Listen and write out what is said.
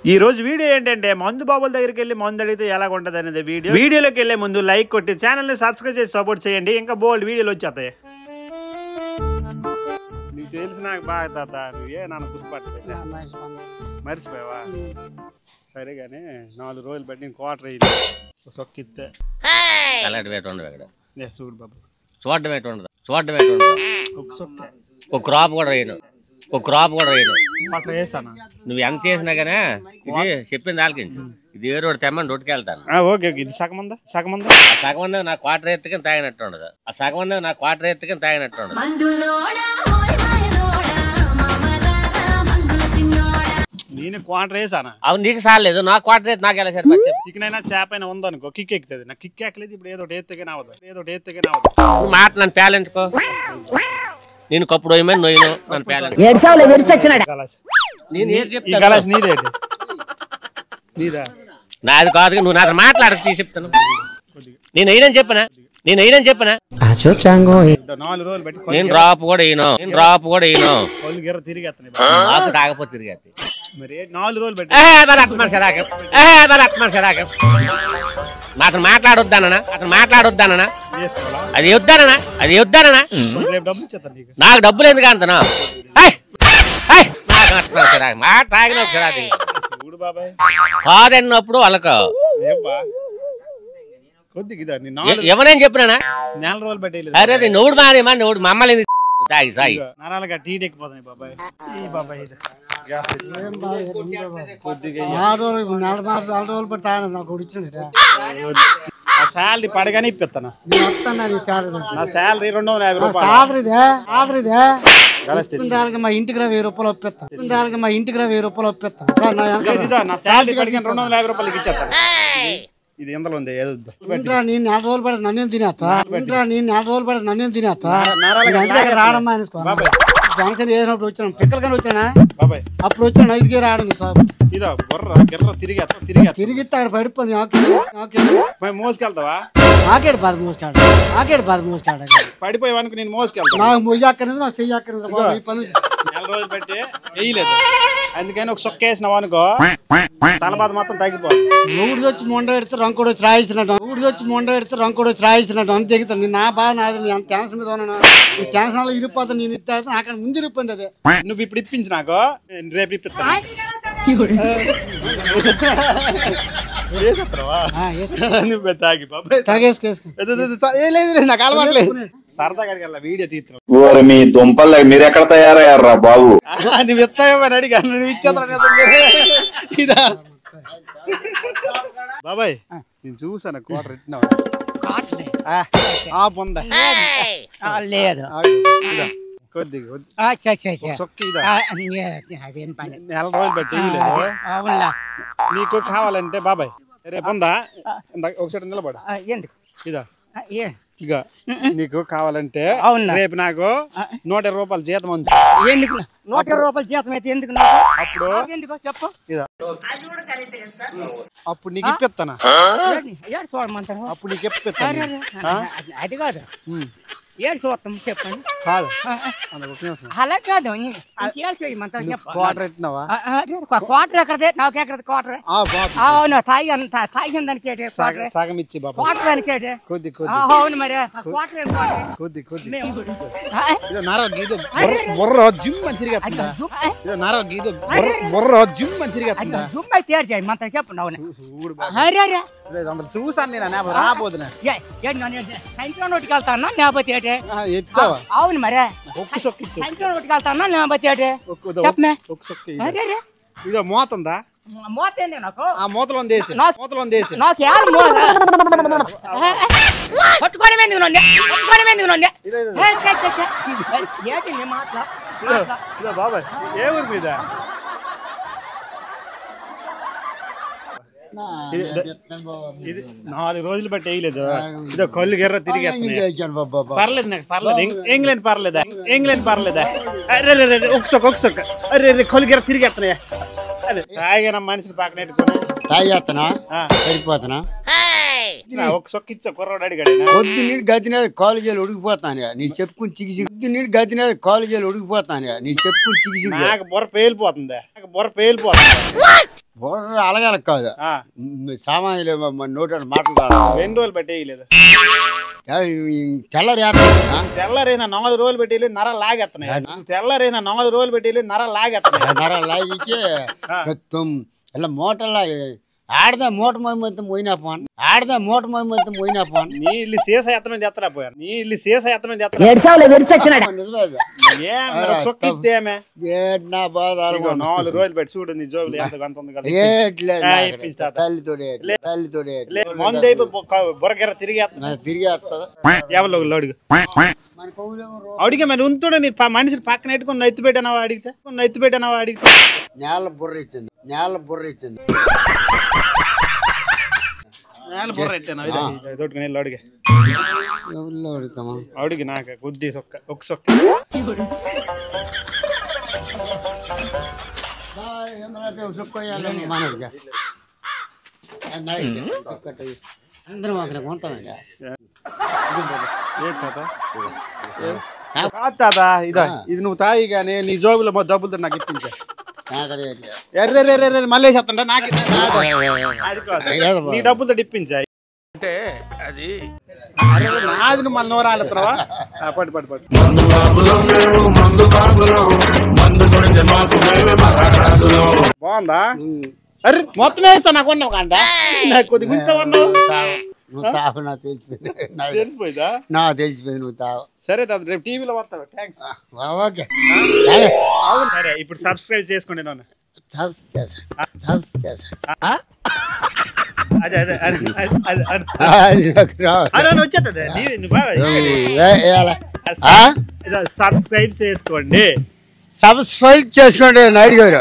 ఈ రోజు వీడియో ఏంటంటే మందు బాబుల దగ్గరికి వెళ్ళి మందు అడిగితే ఎలా ఉంటుంది అనేది వీడియోలోకి వెళ్ళే ముందు లైక్ కొట్టి ఛానల్ ని సబ్స్క్రైబ్ చేసి సపోర్ట్ చేయండి. ఇంకా బోల్డ్ వీడియోలు వచ్చేస్తాయి. నీకు తెలిసి నాకు బాగా తాత నువ్వే నన్ను గుర్తుపట్టలేదు మర్చిపోయావా? సరే కానీ 4 రోజులు బట్టి నేను క్వార్టర్ అయ్యింది సొక్కిస్తే చూడు బాబు చూడటం ఒక సొక్క ఒక క్రాప్ కూడా వేయను పట్ల వేసాను. నువ్వు ఎంత చేసినా గానీ ఇది చెప్పింది ఆలకించు. ఇది ఏ రోడ్డు తెమ్మని రోడ్డుకి వెళ్తాను. ఓకే ఇది సగమందా సగం నా క్వార్టర్ ఎత్తుకని తాగినట్టు ఉండదు. ఆ సగం నా క్వార్టర్ ఎత్తుకని తాగినట్టు ఉండదు. నేను క్వార్టర్ వేసానా? అవును నీకు సాలేదు. నా క్వార్టర్ ఎత్తు నాకు ఎలా సరిపోతుంది? చికెన్ అయినా చేప అయినా ఉందనుకో కిక్ ఎక్కుతుంది. నాకు కిక్ ఎక్కలేదు. ఇప్పుడు ఏదో ఎత్తుగానే అవ్వదు. మాట నన్ను పేలెంచుకో. నేను కప్పుడు వేయమని నొయ్యను నన్ను పేలెంచుకో. నీదా నాది కాదు. నువ్వు నాతో మాట్లాడి చెప్తాను. నేను అయినని చెప్పనా? 4 రోజులు బట్టి నేను డ్రాప్ కూడా వేయను. తిరిగేస్తాను నాకు తాగపోతే తిరిగేస్తాయి. మరి 4 రోజులు బట్టి అతను మాట్లాడొద్దానా? అది వద్దానా? నాకు డబ్బులు ఎందుకు అంతనా? తాగిన కాదన్నప్పుడు వాళ్ళకు ఎవరైనా చెప్పినా అరే నోడు మారేమా నోడు మమ్మల్ని తాగి సాయి నరాలుగా టీ ఎక్కిపోతాయి బాబాయ్. శాలరీ పడగానే ఇప్పిస్తాను. నా శాలరీ 250 రూపాయలు. మా ఇంటికి 1000 రూపాయలు ఒప్పిస్తాను. నా శాలరీ పడగానే 250 రూపాయలకి ఇచ్చేస్తాను. ఇది ఎందులో ఉంది? నేను 4 రోజులు పడదు నన్ను తినేస్తా. రాడమ్మా జనసేన వేసినప్పుడు వచ్చాను. పిక్కలు కానీ వచ్చానా బాబాయ్? అప్పుడు వచ్చాను 5కి రాడు సాబ్. ఇదో తిరిగితే అక్కడ పడిపోయింది. మోసుకెళ్తావా? నాకేడు బాధ మోసుకాడ పడిపోయేవానికి నేను మోసుకెళ్తాను. నాకు మొయ్యక్కర్లేదు, నాకు తెయ్యక్కర్లేదు. 4 రోజులు బట్టి వేయలేదు. అందుకని ఒక సొక్క వేసినావు అనుకో తలబాధ మొత్తం తగ్గిపోతుంది. ఊడి వచ్చి మొండ పెడితే రంకోడు వచ్చి రాయిస్తున్నట్టు అంత తెగుతాను. నేను నా బాధ నాది. నేను టెన్షన్ మీద ఉన్నాను. ఈ టెన్షన్ ఇరిపోతాను. నేను ఇస్తే అక్కడ ముందు ఇరిపోయింది. అదే నువ్వు ఇప్పుడు ఇప్పించి నాకు రేపు ఇప్పిస్తాను. నాకు అలవాట్లేదు. సరదాగా వీడియో తీస్తున్నావు. మీ దుంపలు మీరు ఎక్కడ తయారయ్యారా బాబు? నువ్వు ఇస్తావేమని అడిగా. నువ్వు ఇచ్చేదా బాబాయ్? నేను చూసాను క్వార్టర్ ఇట్టినావు. లేదు కొద్దిగా 4 రోజులు బట్టి నీకు కావాలంటే బాబాయ్ రేపు ఉందా? ఒకసారి నిలబడ. ఇదా ఇక నీకు కావాలంటే రేపు నాకు 120 రూపాయలు జీతం ఉంది. 120 రూపాయలు జీతం అయితే ఎందుకు? చెప్పు. అప్పుడు నీకు ఇప్పిస్తానా? అప్పుడు నీకు ఇప్పిస్తాను. అది కాదు ఏడు చూస్తాం చెప్పండి. కాదు అలా కాదు. క్వార్టర్ ఎట్టినావా? క్వార్టర్ ఎక్కడదే? నాకు ఎక్కడ క్వార్టర్? అవును తాగిన దానికి సగం ఇచ్చి బాబా క్వార్టర్ దానికి కొద్ది అవును. మరి కొద్ది బుర్ర జిమ్ అని తిరిగేస్తుందా? బుర్ర జిమ్ అని తిరిగేస్తుందా? జుమ్ అయితే ఏడు చేయి మంత చెప్పండి. అవును చూసాను నేను రాబోతున్నా. నోటికి వెళ్తాను లేకపోతే అవును. మరి నోటికి వెళ్తాను లేకపోతే చెప్పమే. ఇదో మోతుందా? మోత ఏంది నాకు? ఆ మూతలో నాకు ఏడు మోత పట్టుకోవడం ఎందుకు ఏంటి మాట్లా బాబాయ్? ఏ ఊరి మీద? ఇది 4 రోజులు బట్టి వేయలేదు. ఇదో కళ్ళు గిర్ర తిరిగి పర్లేదు. నాకు పర్లేదు. ఇంగ్లాండ్ పర్లేదా? అరే ఒక్సొక్క అరే కళ్ళు గిర్ర తిరిగేస్తున్నాయా? అదే తాగిన మనిషిని పక్కన పెట్టుకుని తాగేస్తున్నా సరిపోతున్నా. ఒక సొక్క ఇచ్చా కుర్రోడు అడిగాడు. కొద్ది నీళ్ళు గతినేది కాలేజీలు ఉడికిపోతాను. నీ చెప్పుకుని చిగిసి కొద్ది నీళ్ళు గతినేది కాలేజీలు ఉడికిపోతాను. నీ చెప్పుకుని చిగిసి నాకు బుర్ర పేలిపోతుంది. బుర్ర తలగాలకు కాదు సామాన్యులు నోట మాటలు ఎన్ని రోజులు పెట్టేయలేదు తెల్లరైనా 4 రోజులు పెట్టేయలేదు నర లాగేస్తున్నాయి తెల్లరైనా 4 రోజులు పెట్టేయలేదు నర లాగేస్తున్నాయి నర లాగిచ్చి ఇలా మూటలా ఆడదా మూట మొత్తం పోయినా పోను ఆడదా మూట మొత్తం పోయినా పోను నీ ఇల్లు సీస ఎత్తమని తెత్తరా పోయారు నీ ఇల్లు సీస ఎత్తమని తెత్తరామే నా బాధ 4 రోజులు పెట్టి చూడు నీ జోబులు ఎంత గంత ఉంది కదా తల్లితోడే మంది బుర్రగిర్ర తిరిగేస్తుంది ఎవరు అడుగు అడిగే మరి ఉంటుడు నీ మనిషిని పక్కన పెట్టుకుని నత్తి పెట్టినావా అడిగితే నేల బుర్ర ఇట్టింది అడిగి నాకు కొద్ది ఒక సొక్క అందరం అక్కడ కొంతమే ఇదా ఇది నువ్వు తాగి గానీ నీ జోబులో డబ్బులతో నాకు ఇప్పించా మళ్ళీ చెప్తా నాకు నీ డబ్బులతో ఇప్పించా అంటే అది నాది మళ్ళీ నోరాలుతున్నావా పట్టు బాగుందా అరే మొత్తం వేస్తా నాకు ఉన్నావు కంట నాకు కొద్దిగా ఉంచుతావన్నావు నువ్వు తావు నాకు తెలిసిపోయిందా తెలిసిపోయింది నువ్వు తావు సరే రేపు టీవీలో వస్తావు థ్యాంక్స్ ఓకే సరే ఇప్పుడు సబ్స్క్రైబ్ చేసుకోండి నన్ను సబ్స్క్రైబ్ చేసుకోండి నాయుడు గారు